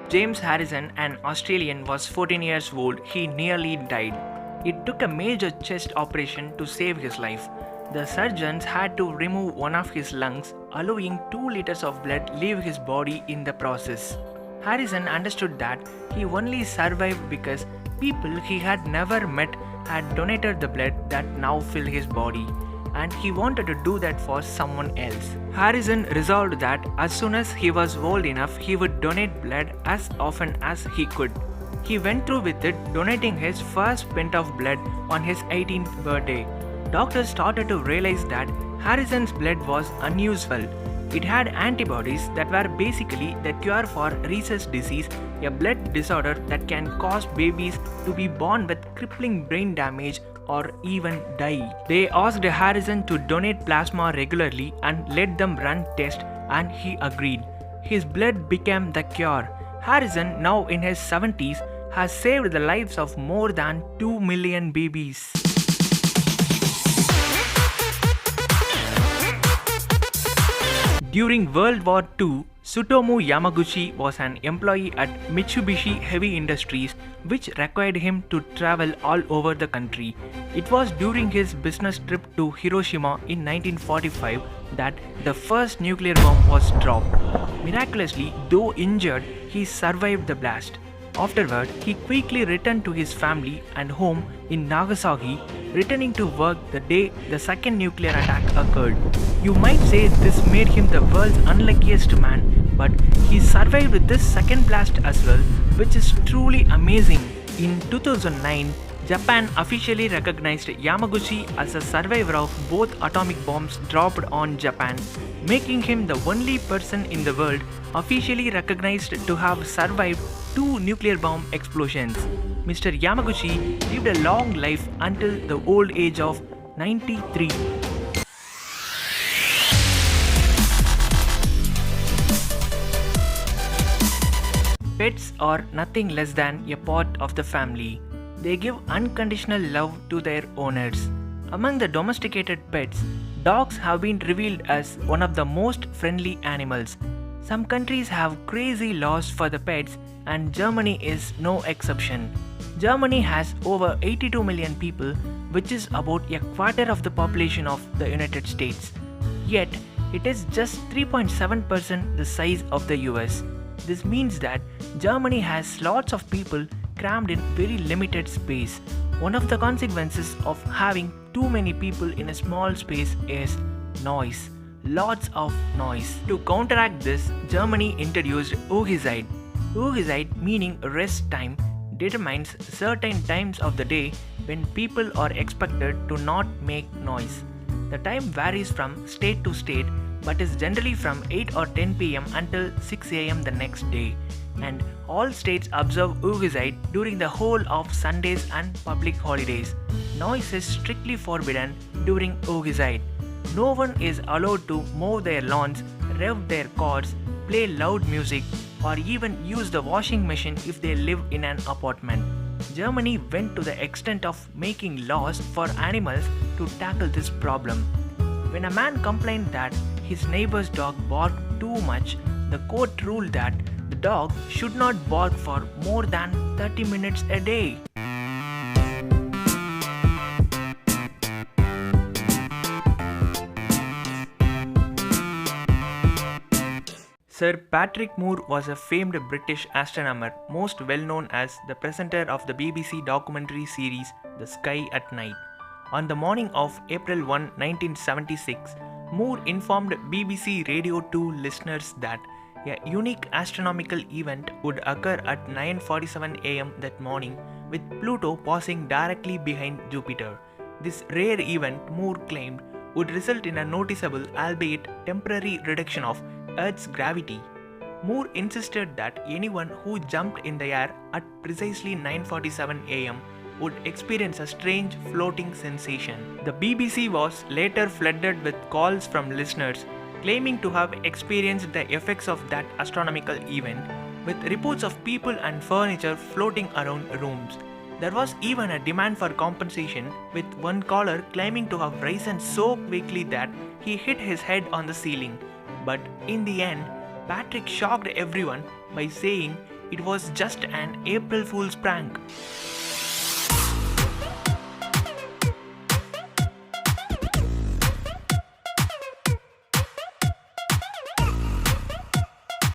James Harrison, an Australian, was 14 years old. He nearly died. It took a major chest operation to save his life. The surgeons had to remove one of his lungs, allowing 2 liters of blood leave his body in the process. Harrison understood that he only survived because people he had never met had donated the blood that now filled his body, and he wanted to do that for someone else. Harrison resolved that as soon as he was old enough, he would donate blood as often as he could. He went through with it, donating his first pint of blood on his 18th birthday. Doctors started to realize that Harrison's blood was unusual. It had antibodies that were basically the cure for rhesus disease, a blood disorder that can cause babies to be born with crippling brain damage or even die. They asked Harrison to donate plasma regularly and let them run tests, and he agreed. His blood became the cure. Harrison, now in his 70s, has saved the lives of more than 2 million babies. During World War II, Tsutomu Yamaguchi was an employee at Mitsubishi Heavy Industries, which required him to travel all over the country. It was during his business trip to Hiroshima in 1945 that the first nuclear bomb was dropped. Miraculously, though injured, he survived the blast. Afterward, he quickly returned to his family and home in Nagasaki, returning to work the day the second nuclear attack occurred. You might say this made him the world's unluckiest man, but he survived this second blast as well, which is truly amazing. In 2009, Japan officially recognized Yamaguchi as a survivor of both atomic bombs dropped on Japan, making him the only person in the world officially recognized to have survived 2 nuclear bomb explosions. Mr. Yamaguchi lived a long life until the old age of 93. Pets are nothing less than a part of the family. They give unconditional love to their owners. Among the domesticated pets, dogs have been revealed as one of the most friendly animals. Some countries have crazy laws for the pets, and Germany is no exception. Germany has over 82 million people, which is about a quarter of the population of the United States. Yet, it is just 3.7% the size of the US. This means that Germany has lots of people crammed in very limited space. One of the consequences of having too many people in a small space is noise. Lots of noise. To counteract this, Germany introduced Ruhezeit. Ruhezeit, meaning rest time, determines certain times of the day when people are expected to not make noise. The time varies from state to state, but is generally from 8 or 10 pm until 6 am the next day, and all states observe Ruhezeit during the whole of Sundays and public holidays. Noise is strictly forbidden during Ruhezeit. No one is allowed to mow their lawns, rev their cars, play loud music, or even use the washing machine if they live in an apartment. Germany went to the extent of making laws for animals to tackle this problem. When a man complained that his neighbor's dog barked too much, the court ruled that the dog should not bark for more than 30 minutes a day. Sir Patrick Moore was a famed British astronomer, most well known as the presenter of the BBC documentary series The Sky at Night. On the morning of April 1, 1976, Moore informed BBC Radio 2 listeners that a unique astronomical event would occur at 9:47 am that morning, with Pluto passing directly behind Jupiter. This rare event, Moore claimed, would result in a noticeable, albeit temporary, reduction of Earth's gravity. Moore insisted that anyone who jumped in the air at precisely 9:47 am would experience a strange floating sensation. The BBC was later flooded with calls from listeners claiming to have experienced the effects of that astronomical event, with reports of people and furniture floating around rooms. There was even a demand for compensation, with one caller claiming to have risen so quickly that he hit his head on the ceiling. But in the end, Patrick shocked everyone by saying it was just an April Fool's prank.